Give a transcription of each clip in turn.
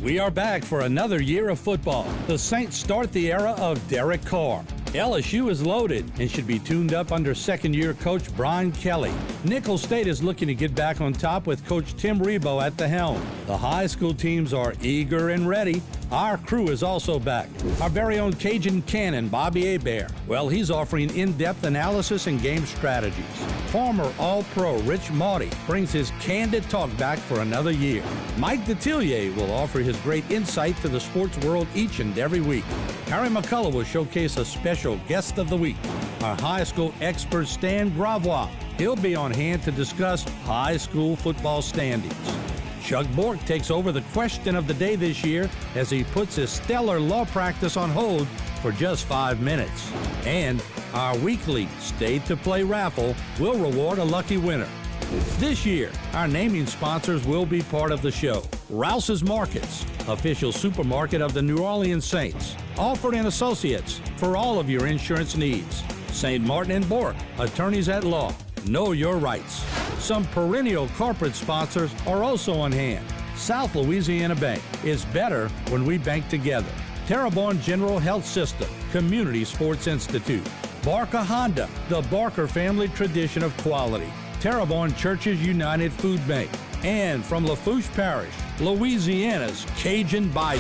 We are back for another year of football. The Saints start the era of Derek Carr. LSU is loaded and should be tuned up under second-year coach Brian Kelly. Nicholls State is looking to get back on top with Coach Tim Rebowe at the helm. The high school teams are eager and ready. Our crew is also back. Our very own Cajun Cannon, Bobby Hebert. Well, he's offering in-depth analysis and game strategies. Former All-Pro Rich Maude brings his candid talk back for another year. Mike Detillier will offer his great insight to the sports world each and every week. Harry McCullough will showcase a special guest of the week. Our high school expert Stan Gravois. He'll be on hand to discuss high school football standings. Chuck Bork takes over the question of the day this year as he puts his stellar law practice on hold for just 5 minutes. And our weekly Stay to Play raffle will reward a lucky winner. This year, our naming sponsors will be part of the show. Rouse's Markets, official supermarket of the New Orleans Saints. Alford and Associates for all of your insurance needs. St. Martin and Bork, attorneys at law. Know your rights. Some perennial corporate sponsors are also on hand. South Louisiana Bank is better when we bank together. Terrebonne General Health System, Community Sports Institute. Barker Honda, the Barker family tradition of quality. Terrebonne Churches United Food Bank. And from Lafourche Parish, Louisiana's Cajun Bayou.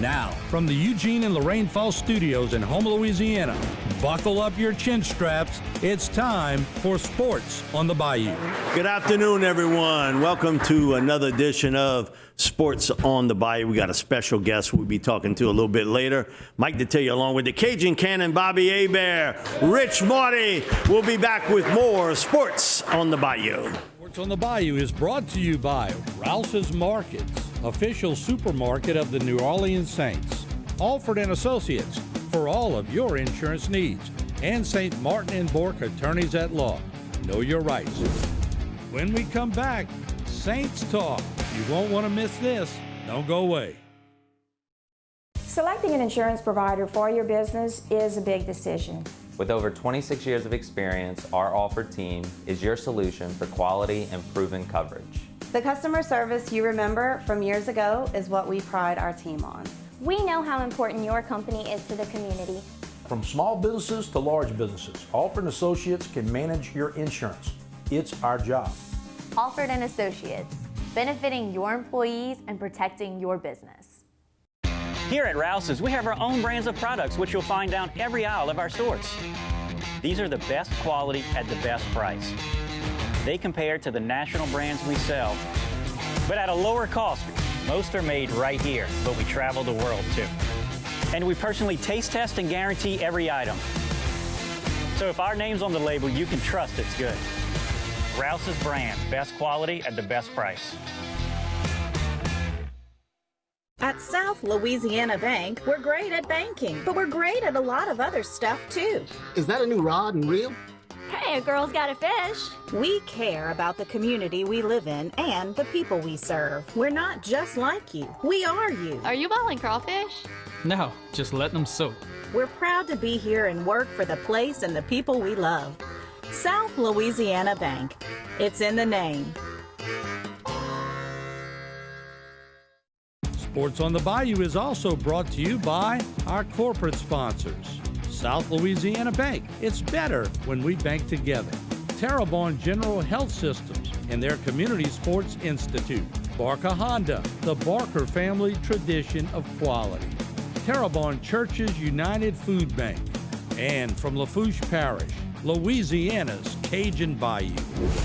Now, from the Eugene and Lorraine Falls studios in Houma, Louisiana, buckle up your chin straps. It's time for Sports on the Bayou. Good afternoon, everyone. Welcome to another edition of Sports on the Bayou. We got a special guest we'll be talking to a little bit later. Mike Detillier along with the Cajun Cannon, Bobby Hebert, Rich Maude. We'll be back with more Sports on the Bayou. Sports on the Bayou is brought to you by Rouse's Markets, official supermarket of the New Orleans Saints. Alford and Associates for all of your insurance needs. And St. Martin and Bork, attorneys at law. Know your rights. When we come back, Saints Talk. You won't want to miss this. Don't go away. Selecting an insurance provider for your business is a big decision. With over 26 years of experience, our Alford team is your solution for quality and proven coverage. The customer service you remember from years ago is what we pride our team on. We know how important your company is to the community. From small businesses to large businesses, Alford & Associates can manage your insurance. It's our job. Alford & Associates, benefiting your employees and protecting your business. Here at Rouse's, we have our own brands of products, which you'll find down every aisle of our stores. These are the best quality at the best price. They compare to the national brands we sell, but at a lower cost. Most are made right here, but we travel the world too. And we personally taste test and guarantee every item. So if our name's on the label, you can trust it's good. Rouse's brand, best quality at the best price. At South Louisiana Bank, we're great at banking, but we're great at a lot of other stuff too. Is that a new rod and reel? Hey, a girl's got a fish. We care about the community we live in and the people we serve. We're not just like you. We are you. Are you bowling crawfish? No, just letting them soak. We're proud to be here and work for the place and the people we love. South Louisiana Bank. It's in the name. Sports on the Bayou is also brought to you by our corporate sponsors. South Louisiana Bank. It's better when we bank together. Terrebonne General Health Systems and their Community Sports Institute. Barker Honda, the Barker family tradition of quality. Terrebonne Churches United Food Bank. And from Lafourche Parish, Louisiana's Cajun Bayou.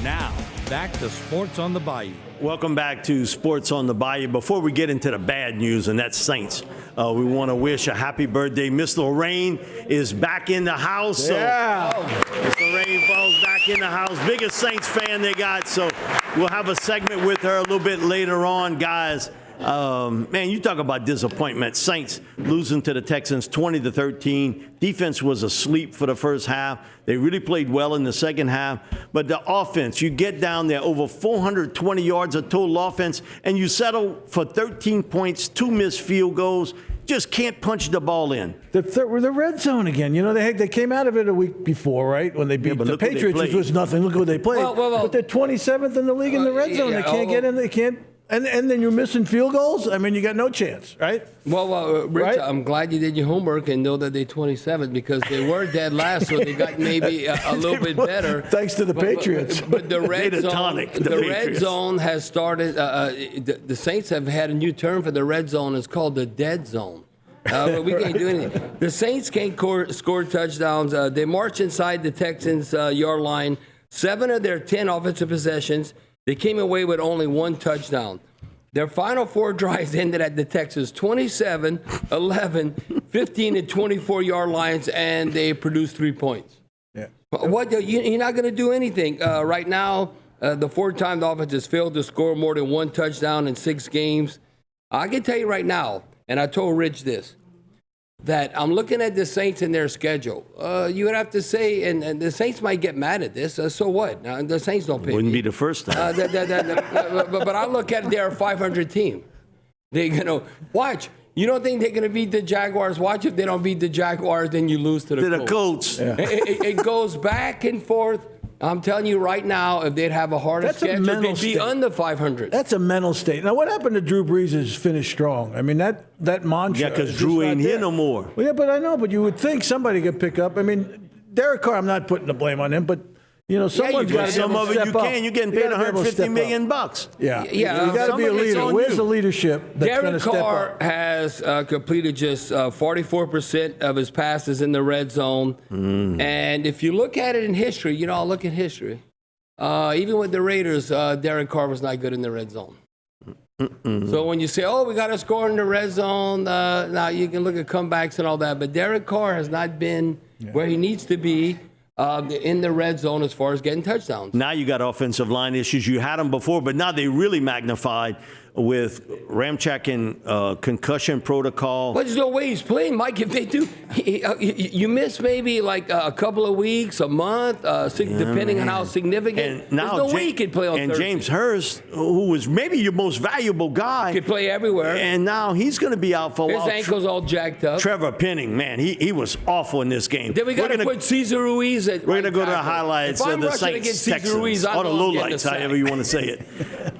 Now, back to Sports on the Bayou. Welcome back to Sports on the Bayou. Before we get into the bad news, and that's Saints, we want to wish a happy birthday. Miss Lorraine is back in the house. Yeah. So Miss Lorraine Falls back in the house. Biggest Saints fan they got. So we'll have a segment with her a little bit later on, guys. Man, you talk about disappointment. Saints losing to the Texans 20-13. Defense was asleep for the first half. They really played well in the second half. But the offense, you get down there over 420 yards of total offense, and you settle for 13 points, 2 missed field goals. Just can't punch the ball in. The red zone again. You know, they came out of it a week before, right? When they beat the Patriots, which was nothing. Look what they played. But they're 27th in the league in the red zone. They can't get in. They can't. And then you're missing field goals? I mean, you got no chance, right? Well, Rich, Right? I'm glad you did your homework and know that they're 27 because they were dead last, so they got maybe a little bit better. Thanks to the Patriots. But the red They're the zone, tonic, the the red Patriots. zone has started. The Saints have had a new term for the red zone. It's called the dead zone. We can't do anything. The Saints can't score touchdowns. They march inside the Texans' yard line. 7 of their 10 offensive possessions, they came away with only 1 touchdown. Their final 4 drives ended at the Texans' 27, 11, 15, and 24-yard lines, and they produced 3 points. Yeah. What? You're not going to do anything. Right now, the 4-time offense has failed to score more than 1 touchdown in 6 games. I can tell you right now, and I told Rich this, that I'm looking at the Saints and their schedule. You would have to say, and the Saints might get mad at this, so what? The Saints don't pay Wouldn't me. be the first time. But I look at it, they're a 500 team. They're going to, watch. You don't think they're going to beat the Jaguars? Watch if they don't beat the Jaguars, then you lose to the Colts. Yeah. It goes back and forth. I'm telling you right now, if they'd have a harder schedule, they'd be under 500. That's a mental state. Now, what happened to Drew Brees' finish strong? I mean, that mantra. Yeah, because is Drew just ain't not here there. no more. Well, yeah, but I know. But you would think somebody could pick up. I mean, Derek Carr, I'm not putting the blame on him, but, someone's got to Some of it you can. You're getting paid $150 million. Yeah. Yeah, You got to be a leader. Where's the leadership that's going to Derek step Carr up? has completed just 44% of his passes in the red zone. And if you look at it in history, I'll look at history. Even with the Raiders, Derek Carr was not good in the red zone. So when you say, we got to score in the red zone, now you can look at comebacks and all that. But Derek Carr has not been where he needs to be in the red zone as far as getting touchdowns. Now you got offensive line issues. You had them before, but now they really magnified with Ramczyk and concussion protocol. But there's no way he's playing, Mike. If they do, you miss maybe like a couple of weeks, a month, depending on how significant. And now there's no way he could play on and Thursday. James Hurst, who was maybe your most valuable guy, Could play everywhere. and now he's going to be out for a His while. ankle's all jacked up. Trevor Penning, man, he was awful in this game. Then we got to put Cesar Ruiz at We're going to right go to the tackle. highlights If of I'm the rushing Saints, against Cesar Texans, Ruiz, I or the know I'm getting a lowlights, sack. however you want to say it.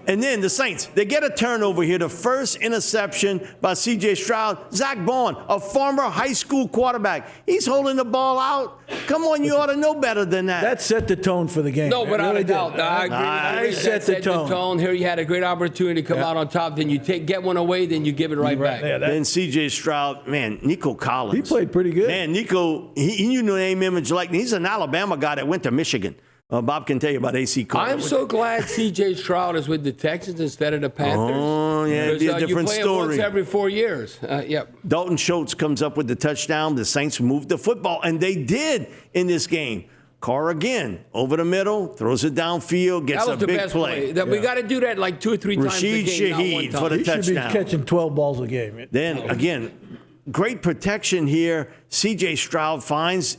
And then the Saints, they get a turnover here. The first interception by C.J. Stroud. Zach Bond, a former high school quarterback. He's holding the ball out. Come on, you ought to know better than that. That set the tone for the game. No, It without really a doubt. did. I agree. I That set the tone. Here you had a great opportunity to come out on top. Then you get one away, then you give it right back. Yeah, Then C.J. Stroud, man, Nico Collins. He played pretty good. Man, Nico, he knew name, image, like. He's an Alabama guy that went to Michigan. Bob can tell you about AC Carter. I'm so glad C.J. Stroud is with the Texans instead of the Panthers. Oh, yeah, it'd be a different you play story. It once every 4 years. Yep. Dalton Schultz comes up with the touchdown. The Saints moved the football, and they did in this game. Carr again, over the middle, throws it downfield, gets That a was the big best play. play. We got to do that like 2 or 3 times Rashid a game, not one Shaheed time. for the He should be touchdown. catching 12 balls a game. Then, again, great protection here. C.J. Stroud finds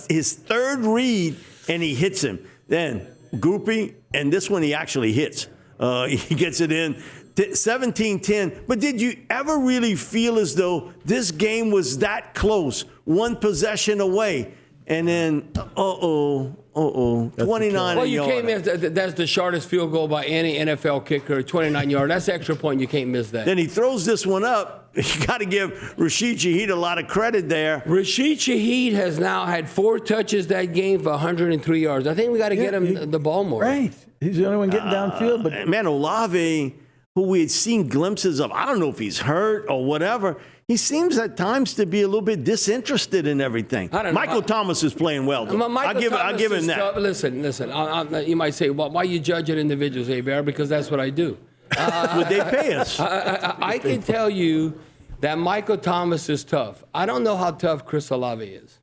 his third read, and he hits him. Then, Goopy, and this one he actually hits. He gets it in. 17-10. But did you ever really feel as though this game was that close, one possession away? And then, 29 Well, you yard. can't miss. That's the shortest field goal by any NFL kicker, 29-yard. That's extra point. You can't miss that. Then he throws this one up. You got to give Rashid Shaheed a lot of credit there. Rashid Shaheed has now had 4 touches that game for 103 yards. I think we got to get him the ball more. Right. He's the only one getting downfield. But Man, Olave, who we had seen glimpses of, I don't know if he's hurt or whatever, he seems at times to be a little bit disinterested in everything. I don't know. Michael Thomas is playing well, though. Michael I'll give him Thomas that. Listen. You might say, well, why you judging individuals, Bear? Because that's what I do. Would they pay us? I can tell you that Michael Thomas is tough. I don't know how tough Chris Olave is.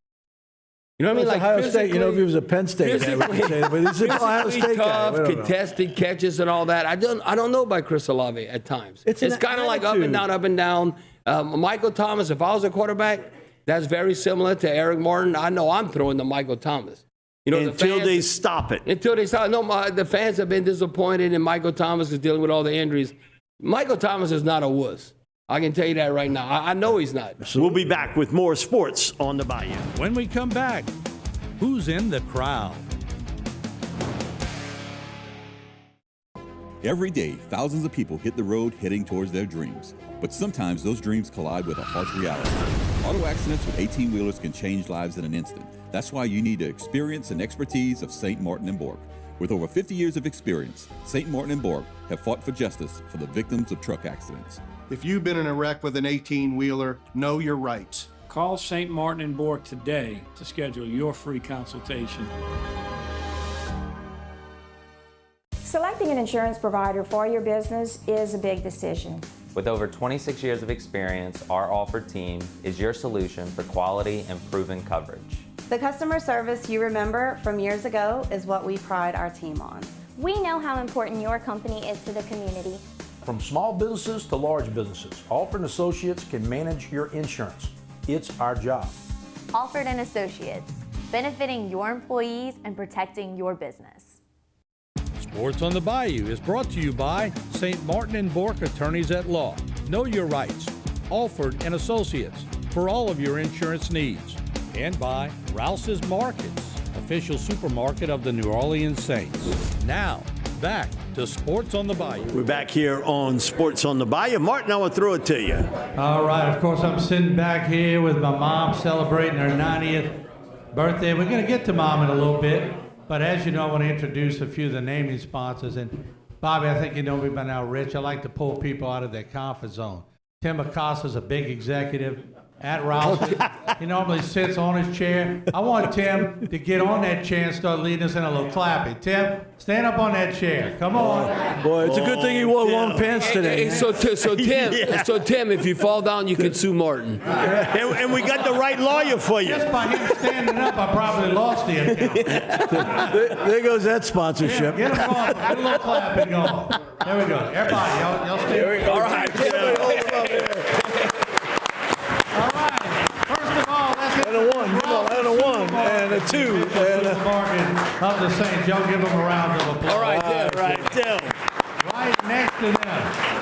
You know what I mean? Like Ohio State, if he was a Penn State guy, we could say that, but he's an Ohio State tough, guy. contested catches and all that. I don't know about Chris Olave at times. It's kind of like up and down. Michael Thomas, if I was a quarterback, that's very similar to Eric Martin. I know I'm throwing to Michael Thomas. Until they stop it. Until they stop it. No, the fans have been disappointed, and Michael Thomas is dealing with all the injuries. Michael Thomas is not a wuss. I can tell you that right now. I know he's not. We'll be back with more sports on the Bayou. When we come back, who's in the crowd? Every day, thousands of people hit the road heading towards their dreams. But sometimes those dreams collide with a harsh reality. Auto accidents with 18-wheelers can change lives in an instant. That's why you need the experience and expertise of St. Martin and Bork. With over 50 years of experience, St. Martin and Bork have fought for justice for the victims of truck accidents. If you've been in a wreck with an 18-wheeler, know your rights. Call St. Martin and Bork today to schedule your free consultation. Selecting an insurance provider for your business is a big decision. With over 26 years of experience, our offered team is your solution for quality and proven coverage. The customer service you remember from years ago is what we pride our team on. We know how important your company is to the community. From small businesses to large businesses, Alford & Associates can manage your insurance. It's our job. Alford & Associates, benefiting your employees and protecting your business. Sports on the Bayou is brought to you by St. Martin and Bork Attorneys at Law. Know your rights. Alford & Associates for all of your insurance needs. And by Rouse's Markets, official supermarket of the New Orleans Saints. Now, back to Sports on the Bayou. We're back here on Sports on the Bayou. Martin, I will throw it to you. All right, of course, I'm sitting back here with my mom celebrating her 90th birthday. We're going to get to Mom in a little bit, but as you know, I want to introduce a few of the naming sponsors. And Bobby, I think you know me by now, Rich. I like to pull people out of their comfort zone. Tim Acosta's a big executive at Rouse. He normally sits on his chair. I want Tim to get on that chair and start leading us in a little clapping. Tim, stand up on that chair. Come on. Boy, it's a good thing he wore long pants today. Hey, so Tim, if you fall down, you can sue Martin. And we got the right lawyer for you. Just by him standing up, I probably lost the account. There goes that sponsorship. Get him off. Get a little clapping going. There we go. Everybody, y'all stay. There we go. All right. And a one, and a one, and a two, and a market of the Saints. Y'all give them a round of applause. All right, Tim. Right next to them,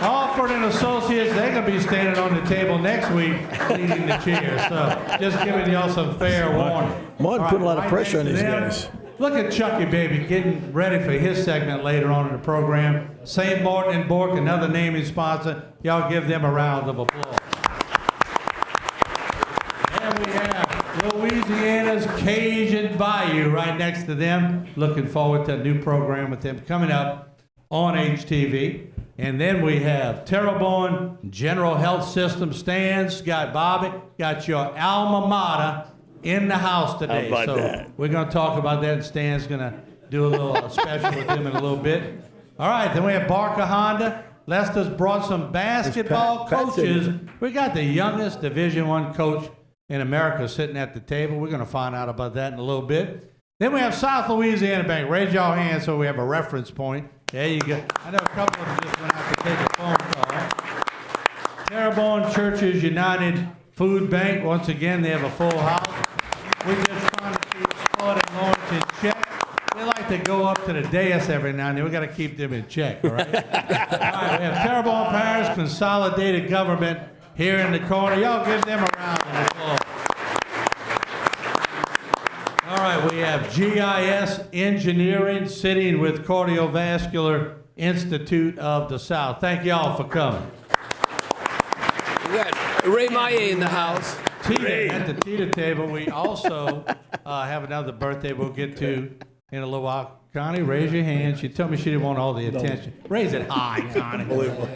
Alford and Associates. They're gonna be standing on the table next week, leading the cheer. So just giving y'all some fair warning. Martin put a lot of pressure on these guys. Look at Chucky Baby getting ready for his segment later on in the program. St. Martin and Bork, another naming sponsor. Y'all give them a round of applause. And we have Louisiana's Cajun Bayou right next to them. Looking forward to a new program with them coming up on HTV. And then we have Terrebonne General Health System stands. Got Bobby, got your alma mater in the house today. How about so that? We're going to talk about that, and Stan's going to do a little special with them in a little bit. All right, then we have Barker Honda. Lester's brought some basketball coaches. We got the youngest Division I coach in America sitting at the table. We're going to find out about that in a little bit. Then we have South Louisiana Bank. Raise your hand so we have a reference point. There you go. I know a couple of them just went out to take a phone call. Terrebonne Churches United Food Bank. Once again, they have a full house. We're just trying to keep Spud and Lawrence in check. They like to go up to the dais every now and then. We got to keep them in check, all right? All right, we have Terrebonne Parish Consolidated Government here in the corner. Y'all give them a round of applause. All right, we have GIS Engineering sitting with Cardiovascular Institute of the South. Thank y'all for coming. We got Ray Maye in the house. Tita, at the Tita table, we also have another birthday we'll get to in a little while. Connie, raise your hand. She told me she didn't want all the attention. Raise it high, Connie.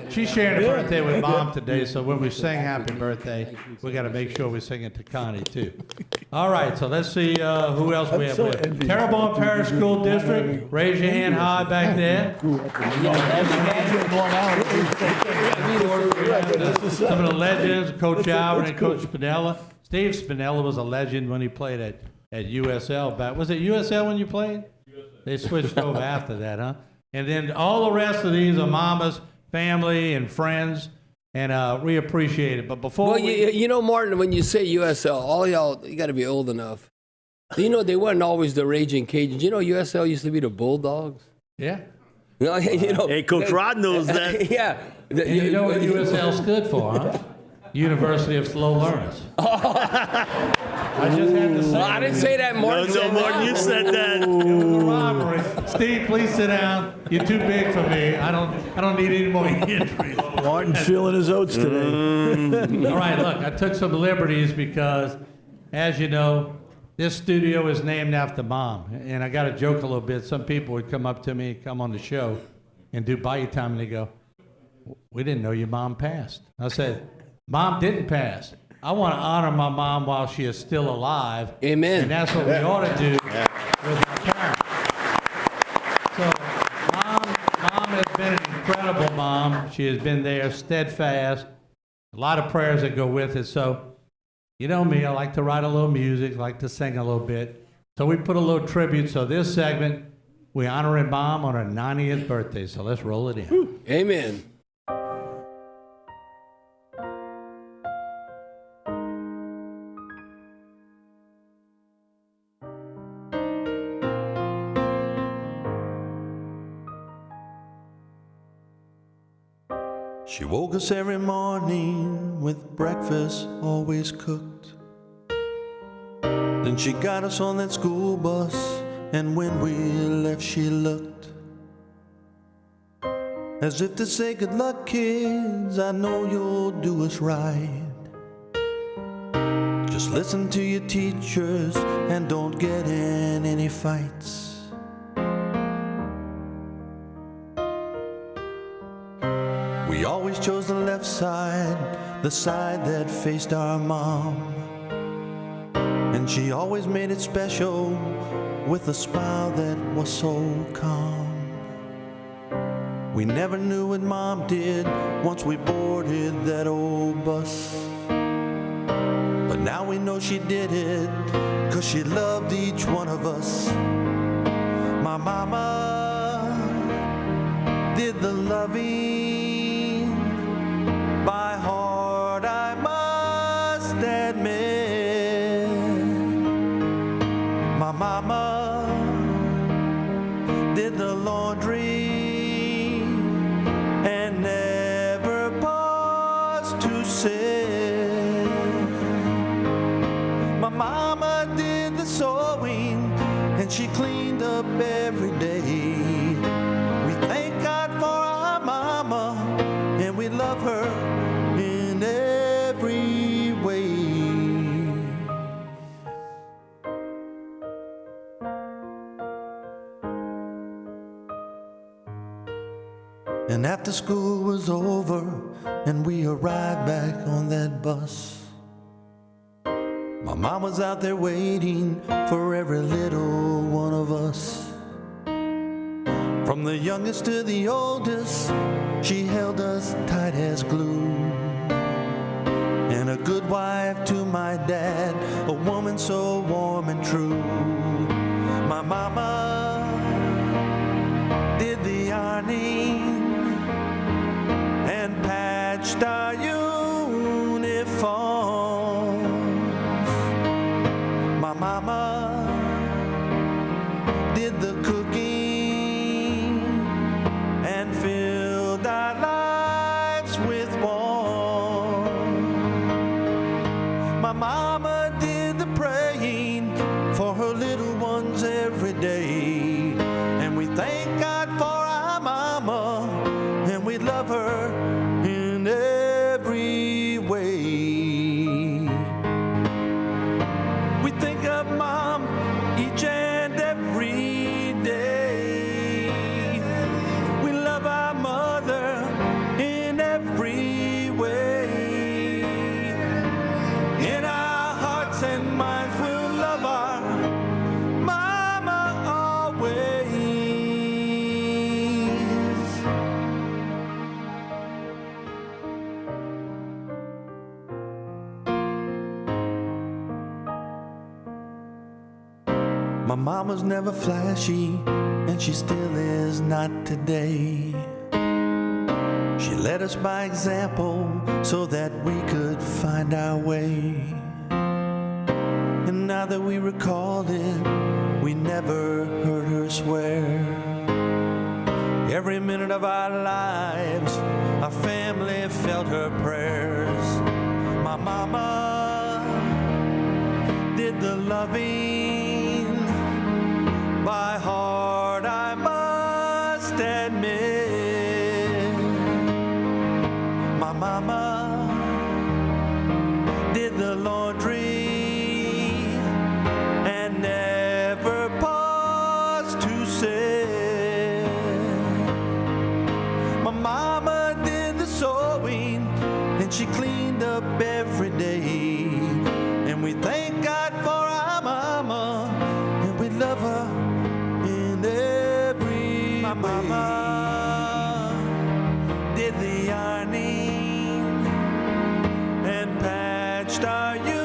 She's sharing a birthday with Mom today, so when we sing happy birthday, we got to make sure we sing it to Connie, too. All right, so let's see who else we have. Terrebonne Parish School District, raise your hand high back there. Some of the legends, Coach Alvin and Coach Spinella. Steve Spinella was a legend when he played at USL back. Was it USL when you played? They switched over after that, huh? And then all the rest of these are Mama's family and friends, and we appreciate it. But before you know, Martin, when you say USL, all y'all, you got to be old enough. You know, they weren't always the Raging Cajuns. You know, USL used to be the Bulldogs. Yeah. You know, hey, Coach Rod knows that. Yeah. You know what USL stood for, huh? University of Slow Learners. I just had to say Well, I didn't say that, Martin. No, Martin, you said that. It was a robbery. Steve, please sit down. You're too big for me. I don't need any more injuries. Martin's feeling his oats today. All right, look, I took some liberties because, as you know, this studio is named after Mom. And I got to joke a little bit. Some people would come up to me, come on the show, and do Bayou time, and they go, "We didn't know your mom passed." I said, "Mom didn't pass. I want to honor my mom while she is still alive." Amen. And that's what we ought to do with our parents. So, Mom has been an incredible mom. She has been there, steadfast. A lot of prayers that go with it. So, you know me, I like to write a little music, like to sing a little bit. So we put a little tribute. So this segment, we honoring Mom on her 90th birthday. So let's roll it in. Woo. Amen. She woke us every morning with breakfast always cooked. Then she got us on that school bus, and when we left she looked as if to say, "Good luck, kids, I know you'll do us right. Just listen to your teachers and don't get in any fights." We always chose the left side, the side that faced our mom. And she always made it special with a smile that was so calm. We never knew what Mom did once we boarded that old bus. But now we know she did it 'cause she loved each one of us. My mama did the loving. By heart, I must admit, my mama did the laundry and never paused to sit. My mama did the sewing and she cleaned up every day. We thank God for our mama and we love her in every way. And after school was over and we arrived back on that bus, my mom was out there waiting for every little one of us. From the youngest to the oldest, she held us tight as glue. And a good wife to my dad, a woman so warm and true. My mama did the ironing and patched our uniforms. My mama did the cooking and filled our lives with warmth. My mama did the praying for her little ones every day. And we thank God for our mama, and we love her in every way. We think of Mom each and every day. We love our mother in every way. In our hearts and minds we'll love our mama always. My mama's never flashy, and she still is not today. She led us by example so that we could find our way. And now that we recall it, we never heard her swear. Every minute of our lives, our family felt her prayers. My mama did loving by heart, I must admit. My mama did the laundry and never paused to say. My mama did the sewing and she cleaned up every day. And we thank God for our mama, and we love her in every way. My mama did the ironing and patched our uniform.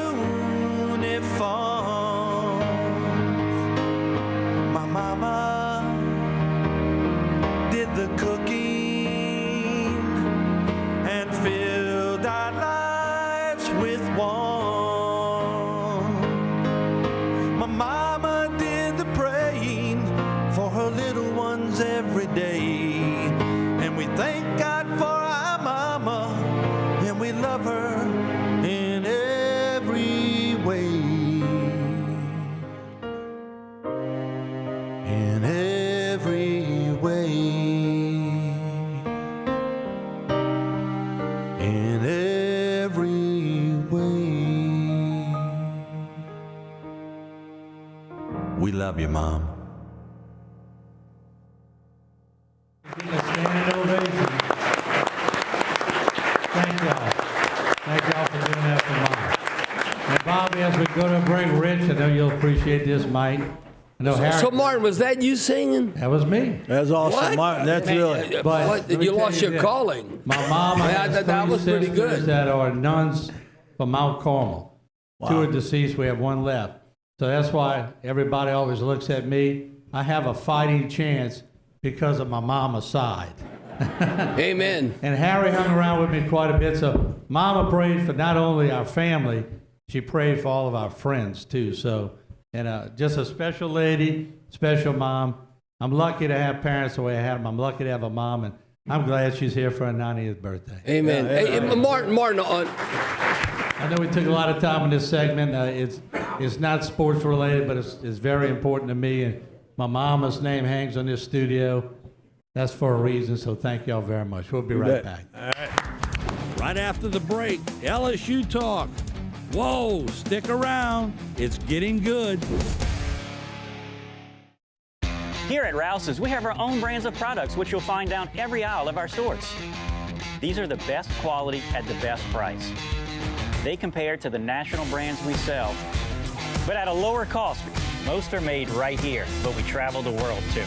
My mama did the cooking and filled our lives with warmth. My mama did the praying for her little ones every day. And we thank God for our mama, and we love her in every way. In every way. In every way. We love you, Mom. Give a standing ovation. Thank y'all. Thank y'all for doing that for Mom. And Bobby, as we go to break, Rich, I know you'll appreciate this, Mike. I know Harry. So, Martin, was that you singing? That was me. That's awesome, What? Martin. That's really. But What? let me You tell lost your this. calling. My mom Yeah, has that was three pretty sisters good. that are nuns from Mount Carmel. Wow. Two are deceased. We have one left. So that's why everybody always looks at me. I have a fighting chance because of my mama's side. Amen. And Harry hung around with me quite a bit. So Mama prayed for not only our family, she prayed for all of our friends too. So, and just a special lady, special mom. I'm lucky to have parents the way I had them. I'm lucky to have a mom, and I'm glad she's here for her 90th birthday. Amen. Hey, Martin, I know we took a lot of time in this segment. It's not sports related, but it's very important to me. And my mama's name hangs on this studio. That's for a reason. So thank y'all very much. We'll be right back. All right. Right after the break, LSU talk. Whoa, stick around. It's getting good. Here at Rouse's, we have our own brands of products, which you'll find down every aisle of our stores. These are the best quality at the best price. They compare to the national brands we sell, but at a lower cost. Most are made right here, but we travel the world too.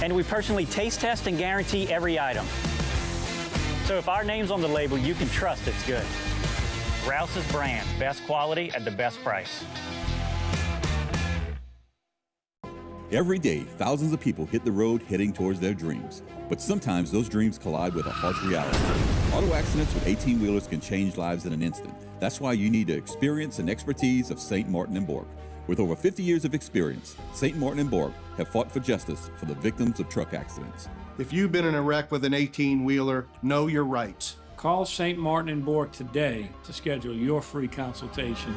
And we personally taste test and guarantee every item. So if our name's on the label, you can trust it's good. Rouse's brand, best quality at the best price. Every day, thousands of people hit the road heading towards their dreams. But sometimes those dreams collide with a harsh reality. Auto accidents with 18-wheelers can change lives in an instant. That's why you need the experience and expertise of St. Martin and Bork. With over 50 years of experience, St. Martin and Bork have fought for justice for the victims of truck accidents. If you've been in a wreck with an 18-wheeler, know your rights. Call St. Martin and Bork today to schedule your free consultation.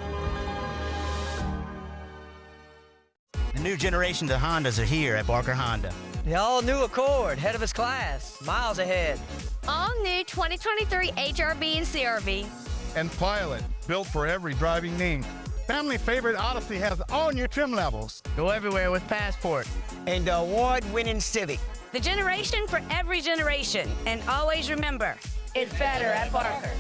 The new generation of Hondas are here at Barker Honda. The all-new Accord, head of its class, miles ahead. All new 2023 HRV and CRV. And Pilot, built for every driving need. Family favorite Odyssey has all new trim levels. Go everywhere with Passport. And the award-winning Civic. The generation for every generation. And always remember, it's better at Barker.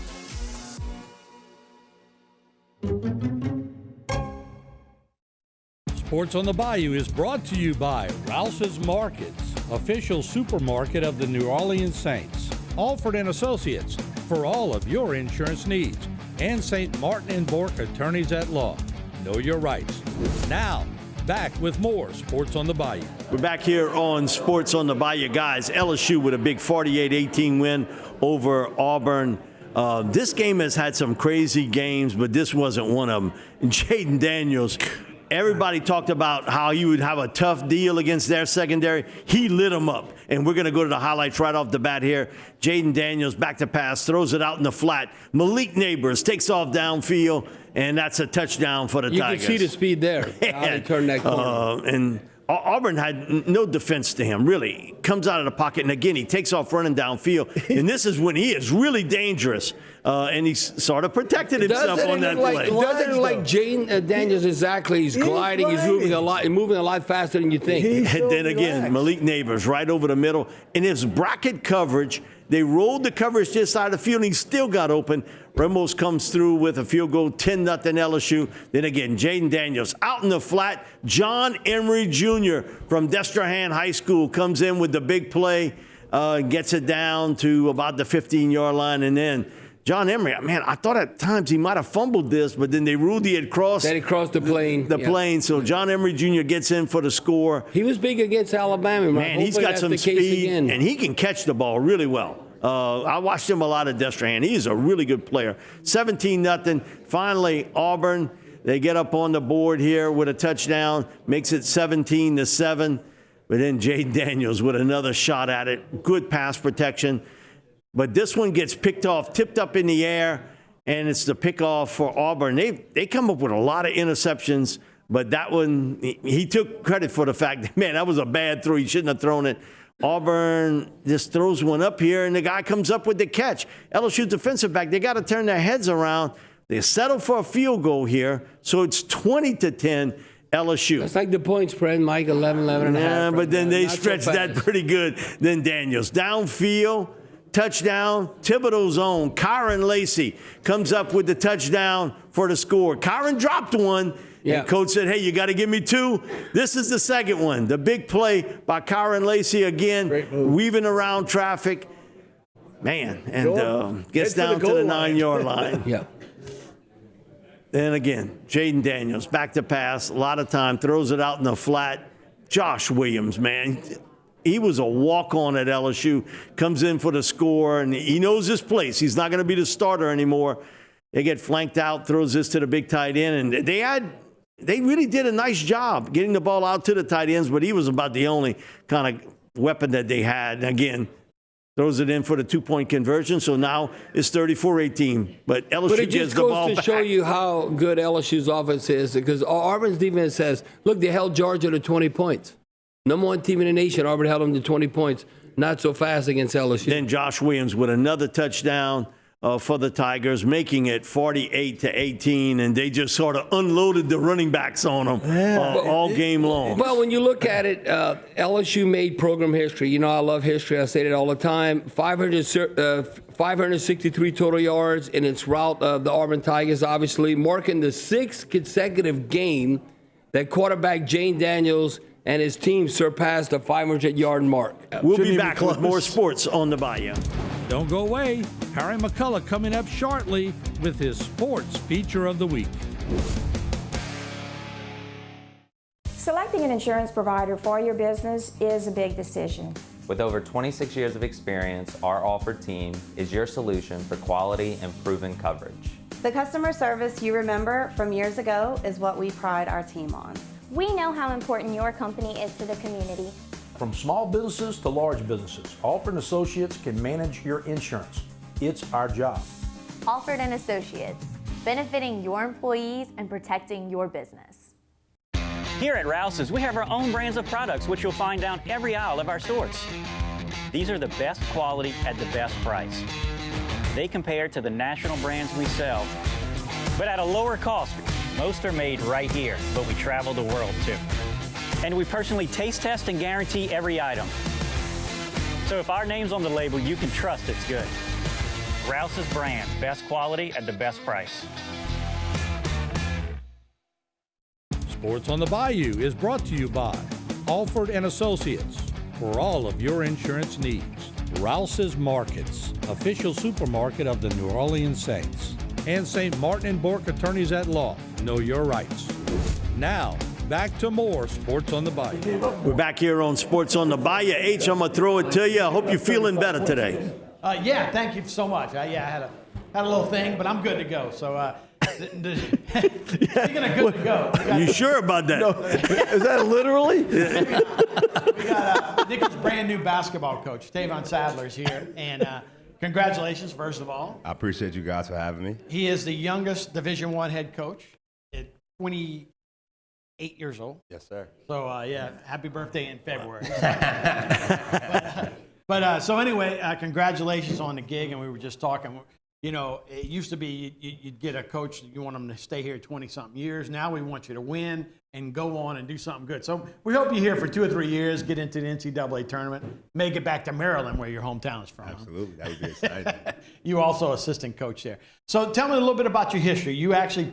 Sports on the Bayou is brought to you by Rouse's Markets, official supermarket of the New Orleans Saints. Alford and Associates for all of your insurance needs. And St. Martin and Bork attorneys at law. Know your rights. Now, back with more Sports on the Bayou. We're back here on Sports on the Bayou. Guys, LSU with a big 48-18 win over Auburn. This game has had some crazy games, but this wasn't one of them. And Jaden Daniels Everybody talked about how he would have a tough deal against their secondary. He lit them up. And we're going to go to the highlights right off the bat here. Jaden Daniels back to pass, throws it out in the flat. Malik Neighbors takes off downfield, and that's a touchdown for the Tigers. You can see the speed there. How they turn that corner. And Auburn had no defense to him, really. Comes out of the pocket, and again, he takes off running downfield. And this is when he is really dangerous. And he sort of protected himself on that play. Doesn't it look like Jaden Daniels exactly? He's gliding. He's moving a lot faster than you think. And then again, Malik Neighbors right over the middle. In his bracket coverage, they rolled the coverage to the side of the field, and he still got open. Ramos comes through with a field goal, 10-0 LSU. Then again, Jaden Daniels out in the flat. John Emery Jr. from Destrehan High School comes in with the big play, gets it down to about the 15-yard line, and then John Emery, man, I thought at times he might have fumbled this, but then they ruled he had crossed. That he crossed the plane. The plane. So John Emery Jr. gets in for the score. He was big against Alabama. Man, he's got some speed, and he can catch the ball really well. I watched him a lot at Destrehan. He's a really good player. 17-0. Finally, Auburn, they get up on the board here with a touchdown, makes it 17-7. But then Jaden Daniels with another shot at it. Good pass protection. But this one gets picked off, tipped up in the air, and it's the pickoff for Auburn. They come up with a lot of interceptions, but that one, he took credit for the fact that, man, that was a bad throw. He shouldn't have thrown it. Auburn just throws one up here, and the guy comes up with the catch. LSU defensive back, they got to turn their heads around. They settle for a field goal here, so it's 20-10 LSU. That's like the point spread, Mike, 11 and a half. Yeah, but then they Not stretched so that pretty good. Then Daniels downfield. Touchdown, Thibodeau's own Kyron Lacey comes up with the touchdown for the score. Kyron dropped one, and coach said, hey, you got to give me two. This is the second one. The big play by Kyron Lacey again, weaving around traffic. Man, and gets down to the 9-yard line. Yeah. Then again, Jaden Daniels, back to pass, a lot of time, throws it out in the flat. Josh Williams, man. He was a walk-on at LSU, comes in for the score, and he knows his place. He's not going to be the starter anymore. They get flanked out, throws this to the big tight end, and they really did a nice job getting the ball out to the tight ends, but he was about the only kind of weapon that they had. And again, throws it in for the two-point conversion, so now it's 34-18. But LSU gets the ball back. But it just goes to show you how good LSU's offense is, because Auburn's defense says, look, they held Georgia to 20 points. Number one team in the nation, Auburn held them to 20 points. Not so fast against LSU. Then Josh Williams with another touchdown for the Tigers, making it 48-18, and they just sort of unloaded the running backs on them all game long. Well, when you look at it, LSU made program history. You know, I love history. I say it all the time. 563 total yards in its route of the Auburn Tigers, obviously, marking the sixth consecutive game that quarterback Jaden Daniels and his team surpassed the 500-yard mark. We'll be back with more sports on the Bayou. Don't go away. Harry McCullough coming up shortly with his sports feature of the week. Selecting an insurance provider for your business is a big decision. With over 26 years of experience, our offered team is your solution for quality and proven coverage. The customer service you remember from years ago is what we pride our team on. We know how important your company is to the community. From small businesses to large businesses, Alford & Associates can manage your insurance. It's our job. Alford & Associates, benefiting your employees and protecting your business. Here at Rouse's, we have our own brands of products, which you'll find down every aisle of our stores. These are the best quality at the best price. They compare to the national brands we sell, but at a lower cost. Most are made right here, but we travel the world too. And we personally taste test and guarantee every item. So if our name's on the label, you can trust it's good. Rouse's brand, best quality at the best price. Sports on the Bayou is brought to you by Alford & Associates. For all of your insurance needs, Rouse's Markets, official supermarket of the New Orleans Saints. And St. Martin and Bourke Attorneys at Law. Know your rights. Now, back to more Sports on the Bayou. We're back here on Sports on the Bayou. H, I'm going to throw it to you. I hope you're feeling better today. Yeah, thank you so much. I had a little thing, but I'm good to go. So Speaking of good to go. You sure about that? No. Is that literally? We got Nichols' brand new basketball coach, Tavon Sadler's here. And congratulations, first of all. I appreciate you guys for having me. He is the youngest Division I head coach at 28 years old. Yes, sir. So, yeah, happy birthday in February. So anyway, congratulations on the gig. And we were just talking, you know, it used to be you'd get a coach, you want them to stay here 20-something years. Now we want you to win and go on and do something good. So we hope you're here for 2 or 3 years, get into the NCAA tournament, make it back to Maryland, where your hometown is from. Absolutely. That would be exciting. You also assistant coach there. So tell me a little bit about your history. You actually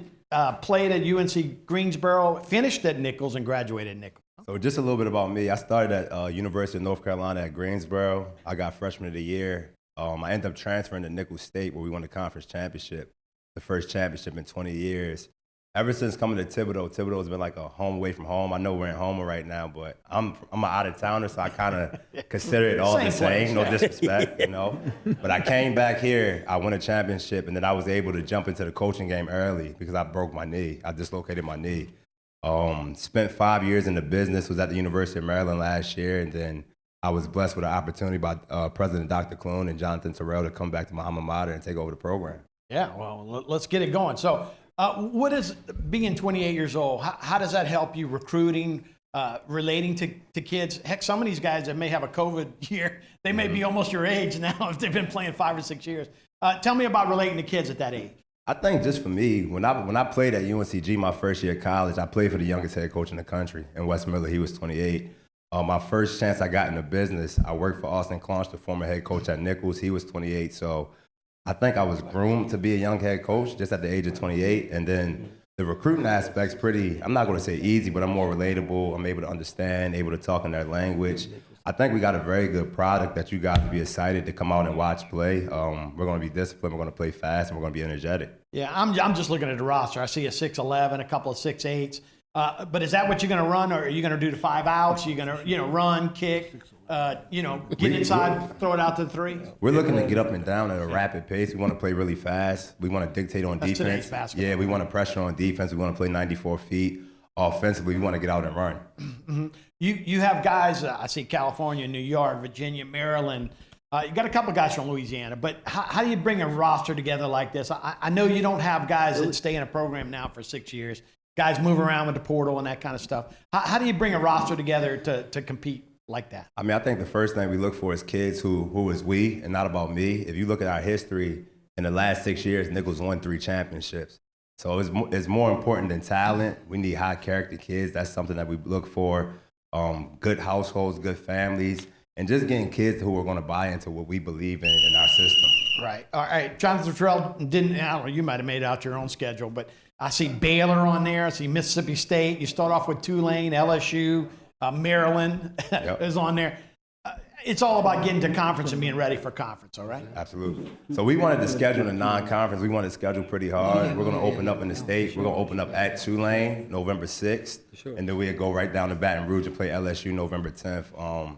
played at UNC Greensboro, finished at Nichols, and graduated at Nichols. So just a little bit about me. I started at University of North Carolina at Greensboro. I got freshman of the year. I ended up transferring to Nichols State, where we won the conference championship, the first championship in 20 years. Ever since coming to Thibodeau's been like a home away from home. I know we're in Houma right now, but I'm an out-of-towner, so I kind of consider it all the same. No disrespect, you know. But I came back here, I won a championship, and then I was able to jump into the coaching game early because I broke my knee. I dislocated my knee. Spent 5 years in the business, was at the University of Maryland last year, and then I was blessed with an opportunity by President Dr. Clune and Jonathan Terrell to come back to my alma mater and take over the program. Yeah, well, let's get it going. So what is being 28 years old, how does that help you recruiting, relating to kids? Heck, some of these guys that may have a COVID year, they may be almost your age now if they've been playing 5 or 6 years. Tell me about relating to kids at that age. I think just for me, when I played at UNCG my first year of college, I played for the youngest head coach in the country, in Wes Miller. He was 28. My first chance I got in the business, I worked for Austin Claunch, the former head coach at Nichols. He was 28. So I think I was groomed to be a young head coach just at the age of 28. And then the recruiting aspect's pretty, I'm not going to say easy, but I'm more relatable. I'm able to understand, able to talk in their language. I think we got a very good product that you guys will be excited to come out and watch play. We're going to be disciplined, we're going to play fast, and we're going to be energetic. Yeah, I'm just looking at the roster. I see a 6'11", a couple of 6'8". But is that what you're going to run, or are you going to do the 5 outs? Are you going to, run, kick, get inside, throw it out to the 3? We're looking to get up and down at a rapid pace. We want to play really fast. We want to dictate on defense. Today's basketball. Yeah, we want to pressure on defense. We want to play 94 feet. Offensively, we want to get out and run. Mm-hmm. You have guys, I see California, New York, Virginia, Maryland. You got a couple of guys from Louisiana, but how do you bring a roster together like this? I know you don't have guys that stay in a program now for 6 years. Guys move around with the portal and that kind of stuff. How do you bring a roster together to compete like that? I mean, I think the first thing we look for is kids who is we and not about me. If you look at our history, in the last 6 years, Nichols won 3 championships. So it's more important than talent. We need high character kids. That's something that we look for. Good households, good families, and just getting kids who are going to buy into what we believe in our system. Right. All right. Jonathan Terrell didn't, I don't know, you might have made out your own schedule, but I see Baylor on there. I see Mississippi State. You start off with Tulane, LSU, Maryland is on there. It's all about getting to conference and being ready for conference, all right? Absolutely. So we wanted to schedule a non-conference. We wanted to schedule pretty hard. We're going to open up in the state. We're going to open up at Tulane November 6th. Sure. And then we'll go right down to Baton Rouge and play LSU November 10th.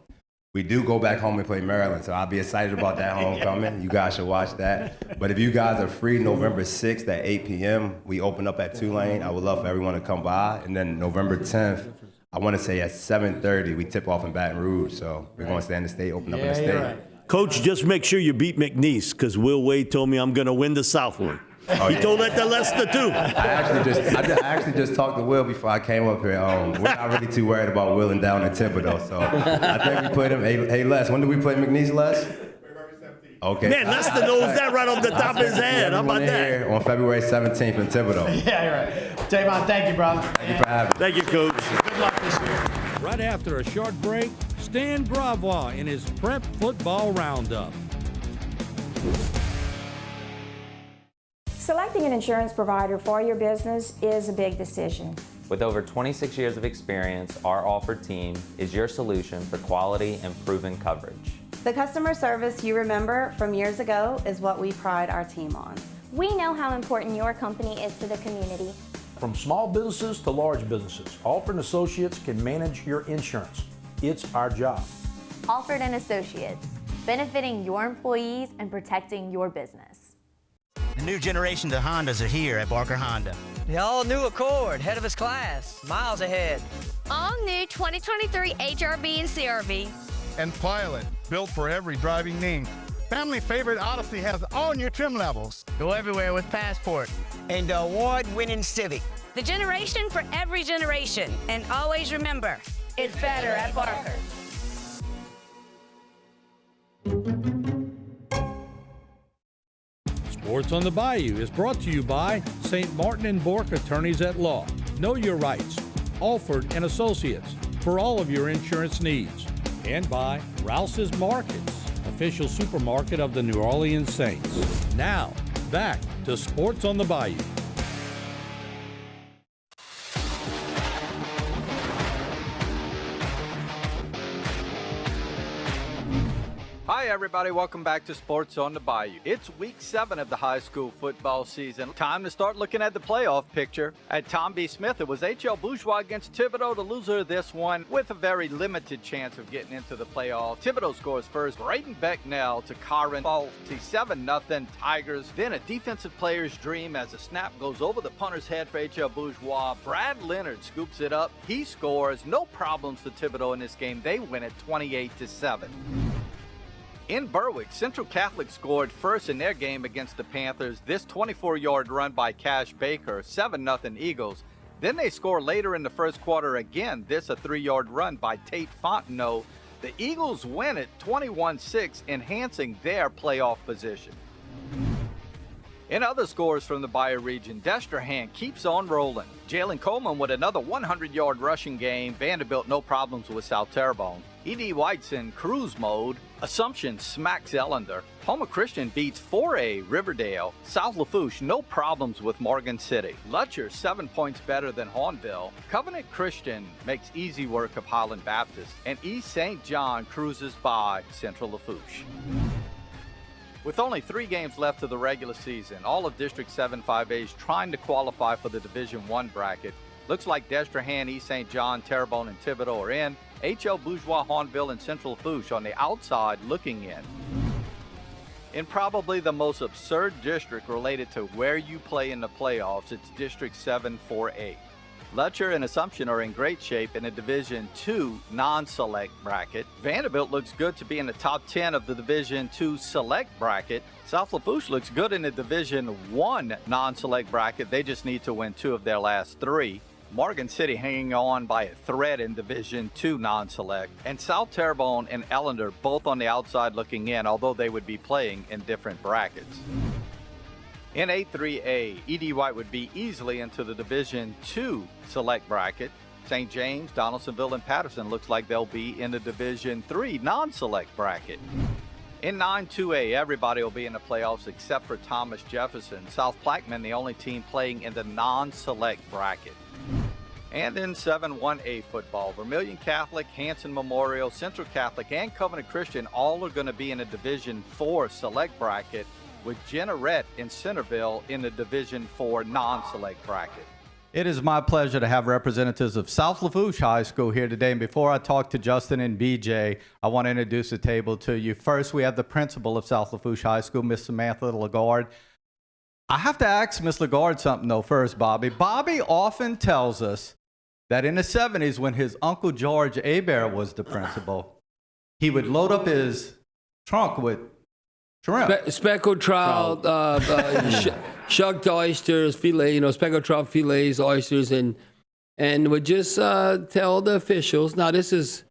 We do go back home and play Maryland, so I'll be excited about that homecoming. You guys should watch that. But if you guys are free November 6th at 8 p.m., we open up at Tulane. I would love for everyone to come by. And then November 10th, I want to say at 7:30, we tip off in Baton Rouge. So we're going to stay in the state, open up in the state. Right. Coach, just make sure you beat McNeese, because Will Wade told me I'm going to win the South one. Oh, he told that to Lester, too. I actually just talked to Will before I came up here. We're not really too worried about Will and down in Thibodeau. So I think we played him. Hey, Les, when did we play McNeese, Les? Okay. Man, Lester knows that right off the top of his head. How about that? On February 17th in Thibodeau. Yeah, you're right. Tavon, thank you, brother. Thank you for having me. Thank you, Coach. Good luck this year. Right after a short break, Stan Gravois in his Prep Football Roundup. Selecting an insurance provider for your business is a big decision. With over 26 years of experience, our offered team is your solution for quality and proven coverage. The customer service you remember from years ago is what we pride our team on. We know how important your company is to the community. From small businesses to large businesses, Alford & Associates can manage your insurance. It's our job. Alford & Associates, benefiting your employees and protecting your business. The new generation of Hondas are here at Barker Honda. The all-new Accord, head of its class, miles ahead. All new 2023 HRV and CRV. And Pilot, built for every driving need. Family favorite Odyssey has all new trim levels. Go everywhere with Passport. And the award-winning Civic. The generation for every generation. And always remember, it's better at Barker. Sports on the Bayou is brought to you by St. Martin and Bourke Attorneys at Law. Know your rights. Alford and Associates for all of your insurance needs. And by Rouse's Markets, official supermarket of the New Orleans Saints. Now, back to Sports on the Bayou. Hi everybody, welcome back to Sports on the Bayou. It's week 7 of the high school football season. Time to start looking at the playoff picture. At Tom B. Smith, it was H.L. Bourgeois against Thibodaux, the loser of this one, with a very limited chance of getting into the playoffs. Thibodaux scores first. Braden Becknell to Caron Faulty, 7-0 Tigers. Then a defensive player's dream as a snap goes over the punter's head for H.L. Bourgeois. Brad Leonard scoops it up. He scores. No problems for Thibodaux in this game. They win it 28-7. In Berwick, Central Catholic scored first in their game against the Panthers. This 24-yard run by Cash Baker, 7-0 Eagles. Then they score later in the first quarter again. This a 3-yard run by Tate Fontenot. The Eagles win it 21-6, enhancing their playoff position. In other scores from the Bayou region, Destrehan keeps on rolling. Jalen Coleman with another 100-yard rushing game. Vanderbilt no problems with South Terrebonne. E.D. White's in cruise mode. Assumption smacks Ellender. Houma Christian beats 4A Riverdale. South Lafourche no problems with Morgan City. Lutcher 7 points better than Hornville. Covenant Christian makes easy work of Highland Baptist. And East St. John cruises by Central Lafourche. With only 3 games left of the regular season, all of District 7 5A is trying to qualify for the Division I bracket. Looks like Destrehan, East St. John, Terrebonne, and Thibodaux are in. H.L. Bourgeois, Hornville, and Central Lafourche on the outside looking in. In probably the most absurd district related to where you play in the playoffs, it's District 7 4A. Lutcher and Assumption are in great shape in a Division II non-select bracket. Vanderbilt looks good to be in the top 10 of the Division II select bracket. South Lafourche looks good in the Division I non-select bracket. They just need to win 2 of their last 3. Morgan City hanging on by a thread in Division II non-select. And South Terrebonne and Ellender both on the outside looking in, although they would be playing in different brackets. In A3A, E.D. White would be easily into the Division II select bracket. St. James, Donaldsonville, and Patterson looks like they'll be in the Division III non-select bracket. In 9-2A, everybody will be in the playoffs except for Thomas Jefferson. South Plaquemine, the only team playing in the non-select bracket. And in 7-1A football, Vermilion Catholic, Hanson Memorial, Central Catholic, and Covenant Christian all are going to be in a Division IV select bracket, with Jeanerette in Centerville in the Division IV non-select bracket. It is my pleasure to have representatives of South Lafourche High School here today. And before I talk to Justin and BJ, I want to introduce the table to you. First, we have the principal of South Lafourche High School, Miss Samantha Lagarde. I have to ask Miss Lagarde something, though, first, Bobby. Bobby often tells us that in the 70s, when his Uncle George Hebert was the principal, he would load up his trunk with shrimp. Speckled trout, shucked oysters, filet, speckled trout fillets, oysters, and would just tell the officials, now this is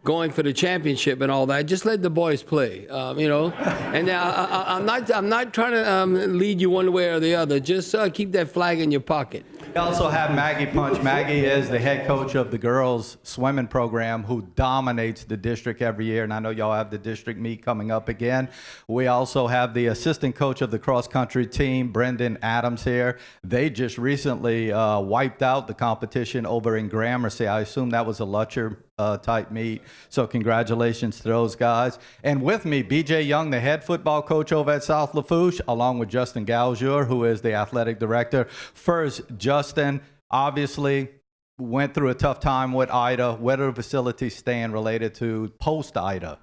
going for the championship and all that, just let the boys play, And now I'm not trying to lead you one way or the other. Just keep that flag in your pocket. We also have Maggie Punch. Maggie is the head coach of the girls swimming program who dominates the district every year. And I know y'all have the district meet coming up again. We also have the assistant coach of the cross country team, Brendan Adams here. They just recently wiped out the competition over in Gramercy. I assume that was a Lutcher type meet. So congratulations to those guys. And with me, BJ Young, the head football coach over at South Lafourche, along with Justin Gaujour, who is the athletic director. First, Justin, obviously went through a tough time with Ida. Where do the facilities stand related to post-Ida?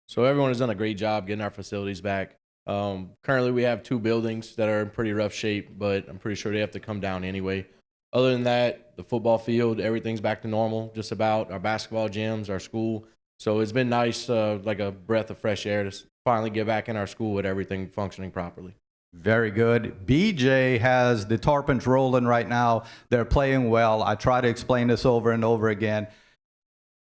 So everyone has done a great job getting our facilities back. Currently, we have 2 buildings that are in pretty rough shape, but I'm pretty sure they have to come down anyway. Other than that, the football field, everything's back to normal, just about. Our basketball gyms, our school. So it's been nice, like a breath of fresh air to finally get back in our school with everything functioning properly. Very good. BJ has the Tarpons rolling right now. They're playing well. I try to explain this over and over again.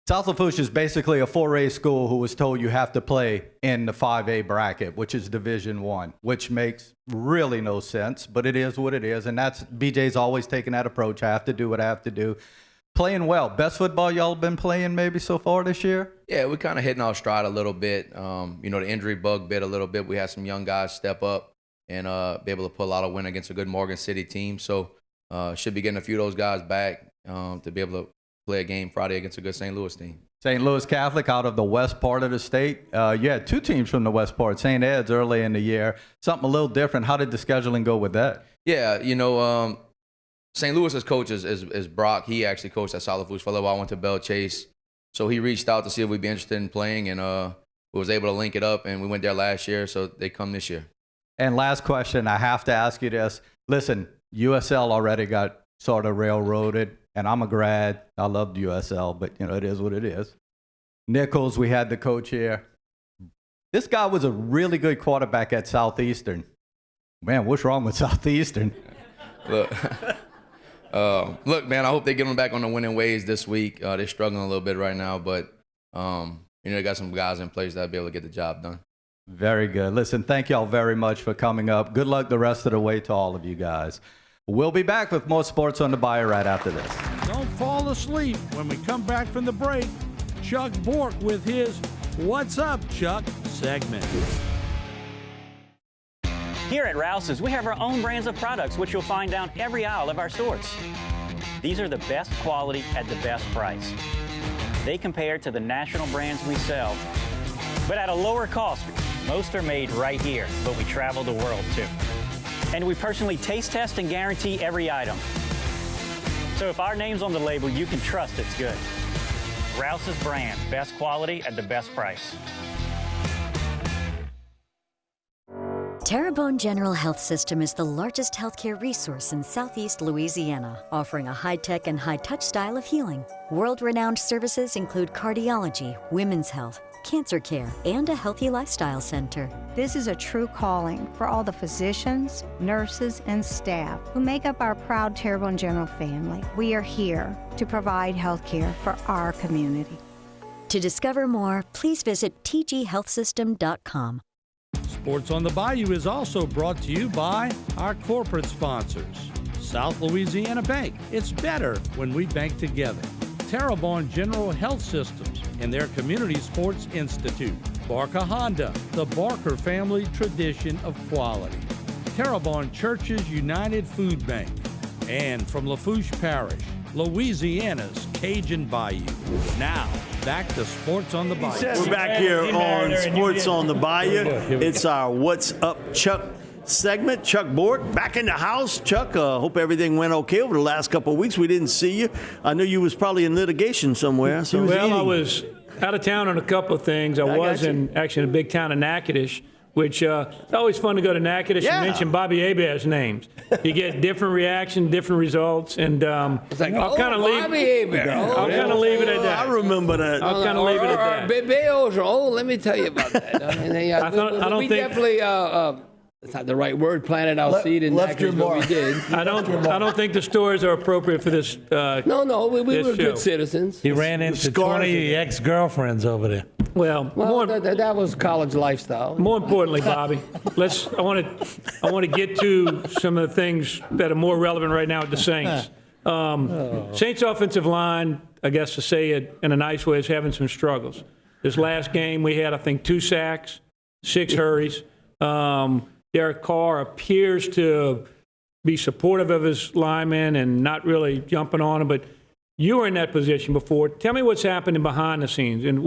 South Lafourche is basically a 4A school who was told you have to play in the 5A bracket, which is Division I, which makes really no sense, but it is what it is. And that's BJ's always taken that approach. I have to do what I have to do. Playing well. Best football y'all been playing maybe so far this year? Yeah, we're kind of hitting our stride a little bit. The injury bug bit a little bit. We had some young guys step up and be able to pull out a win against a good Morgan City team. So should be getting a few of those guys back to be able to play a game Friday against a good St. Louis team. St. Louis Catholic out of the west part of the state. You had 2 teams from the west part, St. Ed's early in the year. Something a little different. How did the scheduling go with that? Yeah, St. Louis's coach is Brock. He actually coached at South Lafourche for a little while. I went to Bell Chase. So he reached out to see if we'd be interested in playing, and we was able to link it up, and we went there last year, so they come this year. And last question, I have to ask you this. Listen, USL already got sort of railroaded, and I'm a grad. I loved USL, but, it is what it is. Nichols, we had the coach here. This guy was a really good quarterback at Southeastern. Man, what's wrong with Southeastern? Look, man, I hope they get them back on the winning ways this week. They're struggling a little bit right now, but, they got some guys in place that'll be able to get the job done. Very good. Listen, thank y'all very much for coming up. Good luck the rest of the way to all of you guys. We'll be back with more Sports on the Bayou right after this. Don't fall asleep when we come back from the break. Chuck Bork with his What's Up, Chuck segment. Here at Rouse's, we have our own brands of products, which you'll find down every aisle of our stores. These are the best quality at the best price. They compare to the national brands we sell, but at a lower cost. Most are made right here, but we travel the world too. And we personally taste test and guarantee every item. So if our name's on the label, you can trust it's good. Rouse's brand, best quality at the best price. Terrebonne General Health System is the largest healthcare resource in Southeast Louisiana, offering a high-tech and high-touch style of healing. World-renowned services include cardiology, women's health, cancer care, and a healthy lifestyle center. This is a true calling for all the physicians, nurses, and staff who make up our proud Terrebonne General family. We are here to provide health care for our community. To discover more, please visit tghealthsystem.com. Sports on the Bayou is also brought to you by our corporate sponsors. South Louisiana Bank. It's better when we bank together. Terrebonne General Health Systems and their Community Sports Institute. Barker Honda, the Barker family tradition of quality. Terrebonne Churches United Food Bank. And from Lafourche Parish, Louisiana's Cajun Bayou. Now, back to Sports on the Bayou. We're back here on Sports on the Bayou. It's our What's Up, Chuck segment. Chuck Bork back in the house. Chuck, hope everything went okay over the last couple of weeks. We didn't see you. I knew you was probably in litigation somewhere. So I was out of town on a couple of things. I was in a big town of Natchitoches, which it's always fun to go to Natchitoches and mention Bobby Hebert's names. You get different reaction, different results, and it's like, I'll kind of leave. Bobby Hebert. I'll kind of leave it at that. I remember that. I'll kind of leave it at that. Bayous are old. Let me tell you about that. I don't think definitely. It's not the right word. Planted our seed in Natchitoches, but we did. I don't think the stories are appropriate for this. No, we were good citizens. He ran into 20 ex-girlfriends over there. Well, that was college lifestyle. More importantly, Bobby, I want to get to some of the things that are more relevant right now with the Saints. Saints offensive line, I guess to say it in a nice way, is having some struggles. This last game we had, I think, 2 sacks, 6 hurries. Derek Carr appears to be supportive of his linemen and not really jumping on them, but you were in that position before. Tell me what's happening behind the scenes, and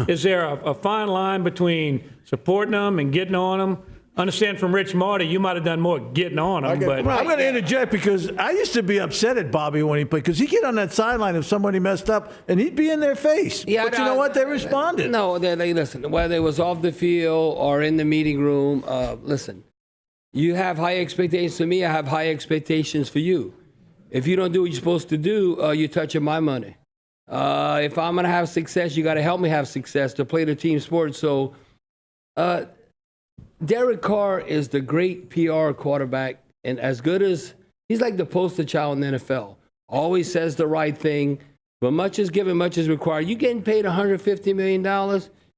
is there a fine line between supporting them and getting on them, understand from Rich Marty, you might have done more getting on him. But I'm going to interject because I used to be upset at Bobby when he played because he'd get on that sideline if somebody messed up and he'd be in their face. Yeah, but you know what? They responded. No, they listen. Whether it was off the field or in the meeting room, listen. You have high expectations for me. I have high expectations for you. If you don't do what you're supposed to do, you're touching my money. If I'm going to have success, you got to help me have success to play the team sport. So, Derek Carr is the great PR quarterback, and as good as he's like the poster child in the NFL. Always says the right thing, but much is given, much is required. You getting paid $150 million,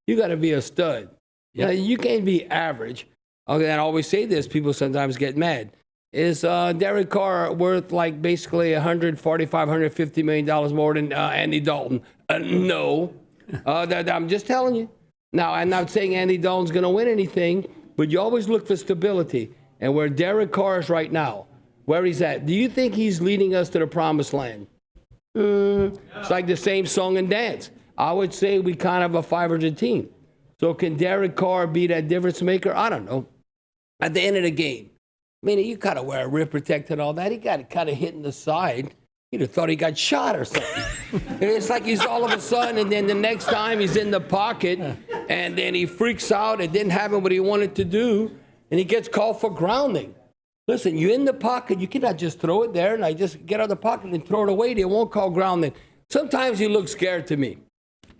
you got to be a stud. Yep. You can't be average. Okay, and I always say this. People sometimes get mad. Is Derek Carr worth like basically $145, $150 million more than Andy Dalton? No. I'm just telling you. Now, I'm not saying Andy Dalton's going to win anything, but you always look for stability. And where Derek Carr is right now, where he's at, do you think he's leading us to the promised land? It's like the same song and dance. I would say we kind of have a 500 team. So can Derek Carr be that difference maker? I don't know. At the end of the game, I mean, you got to wear a rib protector and all that. He got kind of hit in the side. You'd have thought he got shot or something. And it's like he's all of a sudden, and then the next time he's in the pocket, and then he freaks out. It didn't happen what he wanted to do, and he gets called for grounding. Listen, you're in the pocket. You cannot just throw it there, and I just get out of the pocket and throw it away. They won't call grounding. Sometimes he looks scared to me.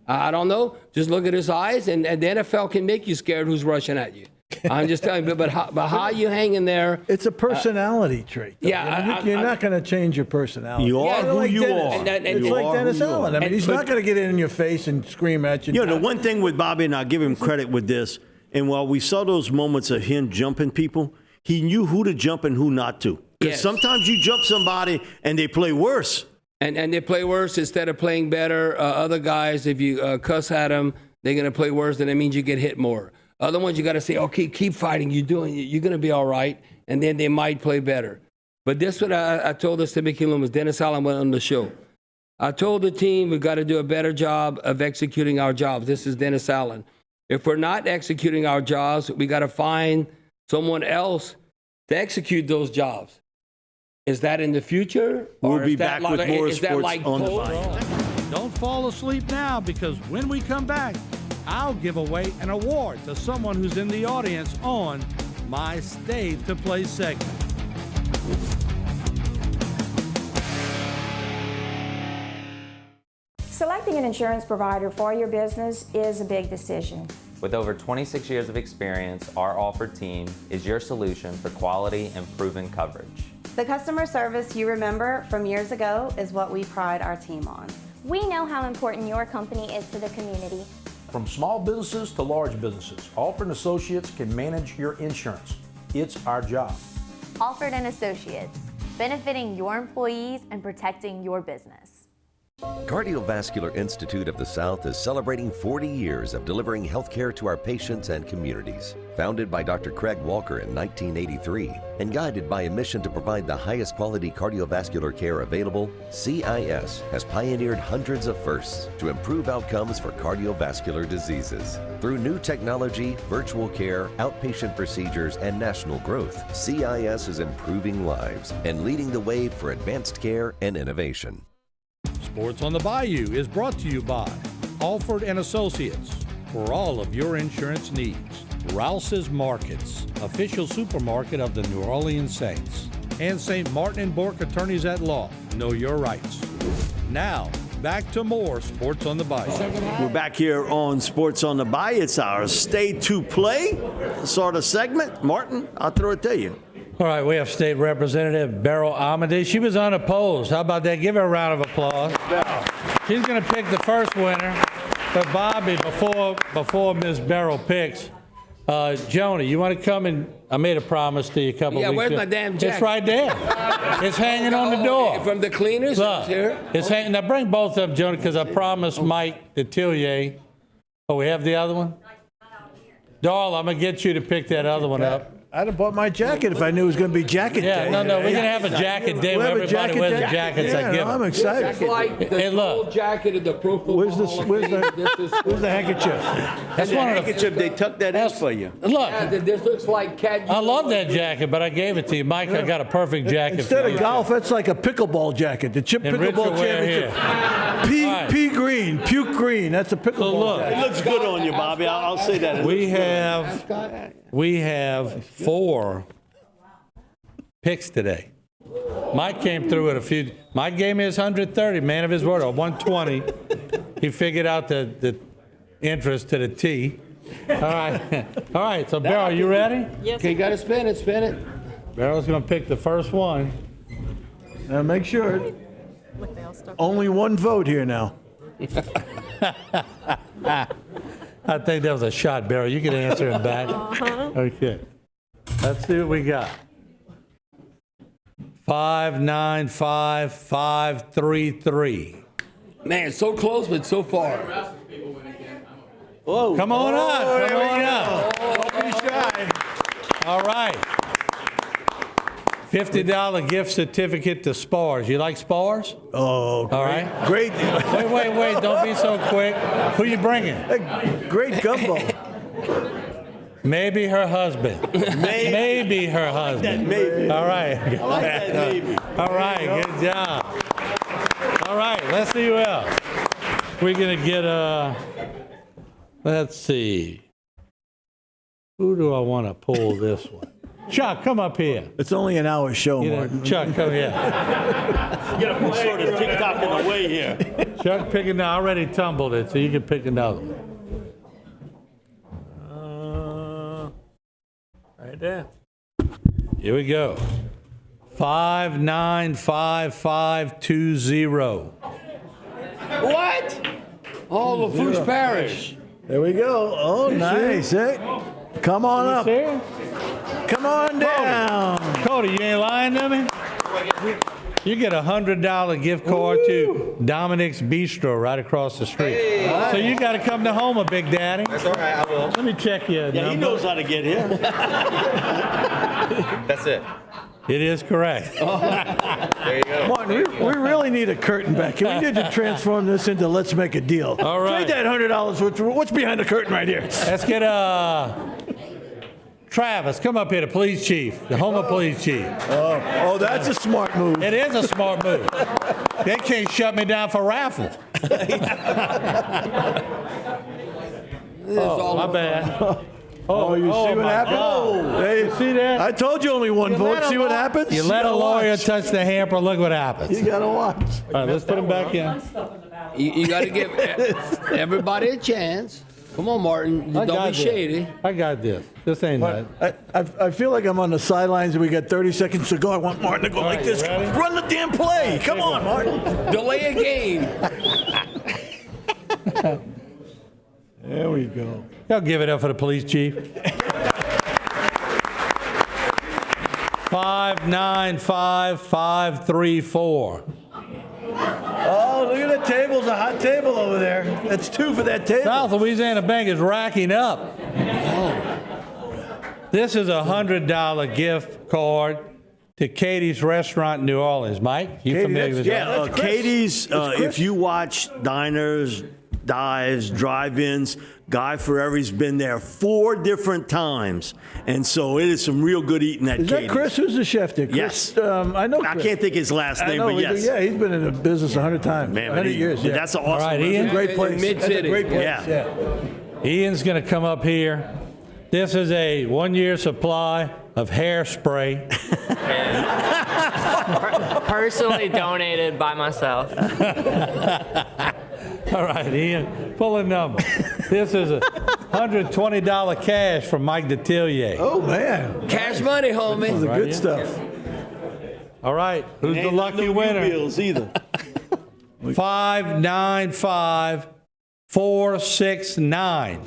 I don't know. Just look at his eyes, and the NFL can make you scared who's rushing at you. I'm just telling you, but how you hanging there? It's a personality trait. Though. Yeah, you're not going to change your personality. You are who you are. It's like Dennis Allen. I mean, he's not going to get in your face and scream at you. You know, the one thing with Bobby, and I'll give him credit with this, and while we saw those moments of him jumping people, he knew who to jump and who not to. Because sometimes you jump somebody and they play worse. And they play worse instead of playing better. Other guys, if you cuss at them, they're going to play worse, and that means you get hit more. Other ones, you got to say, okay, keep fighting. You're going to be all right. And then they might play better. But this is what I told this to Mickey Loomis. Dennis Allen went on the show. I told the team we've got to do a better job of executing our jobs. This is Dennis Allen. If we're not executing our jobs, we got to find someone else to execute those jobs. Is that in the future? We'll be back with more sports on the Bayou. Don't fall asleep now, because when we come back, I'll give away an award to someone who's in the audience on my Stay to Play segment. Selecting an insurance provider for your business is a big decision. With over 26 years of experience, our offered team is your solution for quality and proven coverage. The customer service you remember from years ago is what we pride our team on. We know how important your company is to the community. From small businesses to large businesses, Alford & Associates can manage your insurance. It's our job. Alford & Associates, benefiting your employees and protecting your business. Cardiovascular Institute of the South is celebrating 40 years of delivering healthcare to our patients and communities. Founded by Dr. Craig Walker in 1983 and guided by a mission to provide the highest quality cardiovascular care available, CIS has pioneered hundreds of firsts to improve outcomes for cardiovascular diseases. Through new technology, virtual care, outpatient procedures, and national growth, CIS is improving lives and leading the way for advanced care and innovation. Sports on the Bayou is brought to you by Alford & Associates. For all of your insurance needs, Rouse's Markets, official supermarket of the New Orleans Saints, and St. Martin & Bourke Attorneys at Law. Know your rights. Now, back to more Sports on the Bayou. We're back here on Sports on the Bayou. It's our Stay to Play sort of segment. Martin, I'll throw it to you. All right, we have State Representative Beryl Amade. She was unopposed. How about that? Give her a round of applause. She's going to pick the first winner. But Bobby, before Ms. Beryl picks, Joni, you want to come and I made a promise to you a couple weeks ago. Yeah, where's my damn jacket? It's right there. It's hanging on the door. From the cleaners? Look, it's hanging. Now bring both of them, Joni, because I promised Mike Detillier. Oh, we have the other one? Darla, I'm going to get you to pick that other one up. I'd have bought my jacket if I knew it was going to be jacket day. Yeah, no, we're going to have a jacket day where everybody wears the jackets I give I'm them. excited. It's like the Hey, look. gold jacket of the Pro Football Where's Hall of where's Fame. where's the handkerchief? That's one of the, Handkerchief, they tucked that in for you. look, Yeah, this looks like cat. I love that jacket, but I gave it to you. Mike, I got a perfect jacket Instead for of you. golf, that's like a pickleball jacket. The Chip And Richard Pickleball wear Championship. here. All right. Pea green, puke green. That's a pickleball look. jacket. It looks good on you, Bobby. I'll say that. We have 4 picks today. Mike came through with a few. Mike gave me his 130, man of his word, or 120. He figured out the interest to the T. All right. All right, so Beryl, you ready? Yes. Okay, you got to spin it. Beryl's going to pick the first one. Now make sure. Only one vote here now. I think that was a shot, Beryl. You can answer him back. Okay. Let's see what we got. 595533. Man, so close, but so far. Whoa. Come on up. Come on up. Don't be shy. All right. $50 gift certificate to Spars. You like Spars? Oh, great. All right. Great. Wait. Don't be so quick. Who you bringing? Great gumbo. Maybe her husband. Maybe her husband. Maybe. All right. I like that maybe. All right. Good job. All right. Let's see who else. We're going to get let's see. Who do I want to pull this one? Chuck, come up here. It's only an hour show, Martin. Chuck, come here. Get a sort of tick-tocking away here. Chuck, picking. I already tumbled it, so you can pick another one. Right there. Here we go. 595520. What? Oh, Lafourche Parish. There we go. Oh, nice. Hey, come on up. Come on down. Cody, you ain't lying to me? You get a $100 gift card to Dominic's Bistro right across the street. Hey. So you got to come to Houma, Big Daddy. That's all right, I will. Let me check your Yeah, number. he knows how to get here. That's it. It is correct. There you go. Martin, we really need a curtain back here. We need to transform this into let's make a deal. All right. Trade that $100. What's behind the curtain right here? Let's get Travis, come up here, the police chief, the Houma police chief. Oh, that's a smart move. It is a smart move. They can't shut me down for raffle. Oh, my bad. Oh, you see what happened? God. Hey, See that? I told you only one vote. See what happens? You let a lawyer touch the hamper, look what happens. You gotta watch. All right, let's put him back in. You got to give everybody a chance. Come on, Martin. Don't be shady. I got this. This ain't that. I feel like I'm on the sidelines and we got 30 seconds to go. I want Martin to go like this. ready? Run the damn play. Come on, Martin. Delay a game. There we go. Y'all give it up for the police chief. 595534. Oh, look at the table. There's a hot table over there. That's 2 for that table. South Louisiana Bank is racking up. This is a $100 gift card to Katie's Restaurant in New Orleans. Mike, you familiar with that? Yeah, Katie's, if you watch diners, dives, drive-ins, Guy Ferreri's been there 4 different times. And so it is some real good eating at Is Katie's. that Chris? Who's the chef there? Yes. Chris, I know Chris. I can't think his last name, but yes. Yeah, he's been in the business 100 times. Man, 100 years. Yeah. That's an awesome All right, restaurant. Ian. That's a great place. Mid-city. That's a great place. Yeah. Ian's going to come up here. This is a 1-year supply of hairspray. Personally donated by myself. All right, Ian, pull a number. This is a $120 cash from Mike Detillier. Oh, man. Cash money, homie. This is the Right good here. stuff. All right, who's the Ain't lucky no winner? bills either. 595469.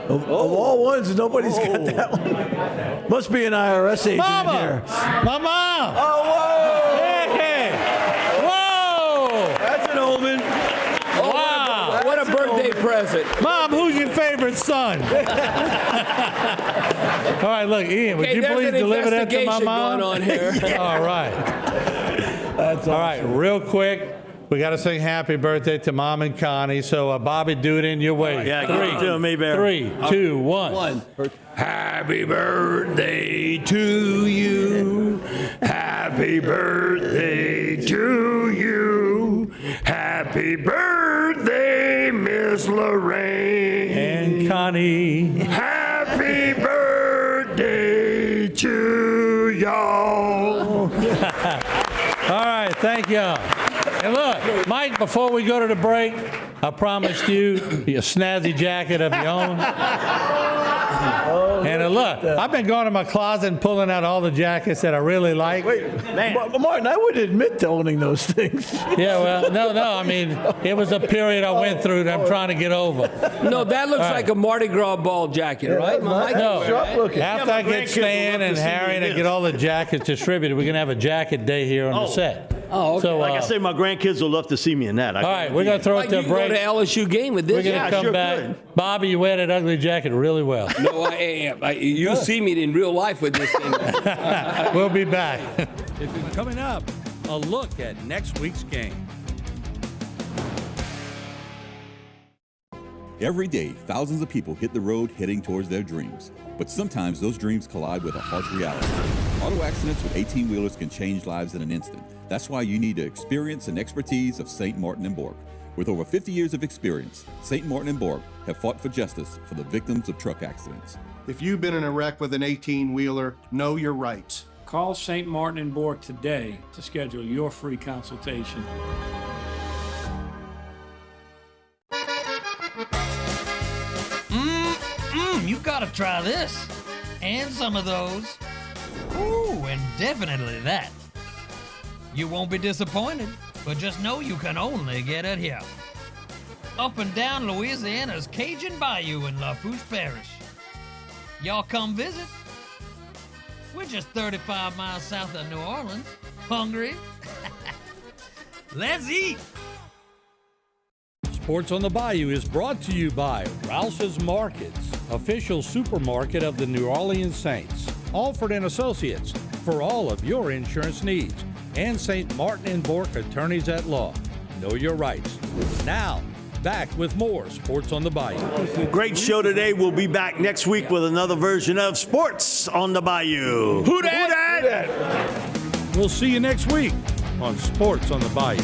Of all ones, nobody's got that one. Must be an IRS agent in here. My mom! Oh, whoa! Hey! Whoa! That's an omen. Wow! What a birthday present. Mom, who's your favorite son? done. All right, look, Ian, would Okay, you there's please an deliver that to my investigation mom? going on here. All right. That's all right, real quick. We got to sing happy birthday to Mom and Connie. So, Bobby, do it in your way. Yeah, give it to him, Mayberry. 3, 2, 1. Happy birthday to you. Happy birthday to you. Happy birthday, Miss Lorraine. And Connie. Happy birthday to y'all. All right, thank y'all. And look, Mike, before we go to the break, I promised you a snazzy jacket of your own. And look, I've been going to my closet and pulling out all the jackets that I really like. Wait, Martin, I would admit to owning those things. Yeah, well, no, I mean, it was a period I went through that I'm trying to get over. No, that looks like a Mardi Gras ball jacket, right? No, after I get Stan and Harry and I get all the jackets distributed, we're going to have a jacket day here on the set. Oh, okay. So, Like I say, my grandkids will love to see me in that. All right, we're going to throw it to a break. You go to LSU game with this. We're going to come back. Bobby, you wear that ugly jacket really well. No, I am. You see me in real life with this thing. We'll be back. Coming up, a look at next week's game. Every day, thousands of people hit the road heading towards their dreams. But sometimes those dreams collide with a harsh reality. Auto accidents with 18-wheelers can change lives in an instant. That's why you need the experience and expertise of St. Martin & Bork. With over 50 years of experience, St. Martin & Bork have fought for justice for the victims of truck accidents. If you've been in a wreck with an 18-wheeler, know your rights. Call St. Martin & Bork today to schedule your free consultation. You gotta try this. And some of those. Ooh, and definitely that. You won't be disappointed, but just know you can only get it here. Up and down Louisiana's Cajun Bayou in Lafourche Parish. Y'all come visit? We're just 35 miles south of New Orleans. Hungry? Let's eat! Sports on the Bayou is brought to you by Rouse's Markets, official supermarket of the New Orleans Saints. Alford and Associates for all of your insurance needs. And St. Martin & Bork Attorneys at Law. Know your rights. Now, back with more Sports on the Bayou. Great show today. We'll be back next week with another version of Sports on the Bayou. Who dat? We'll see you next week on Sports on the Bayou.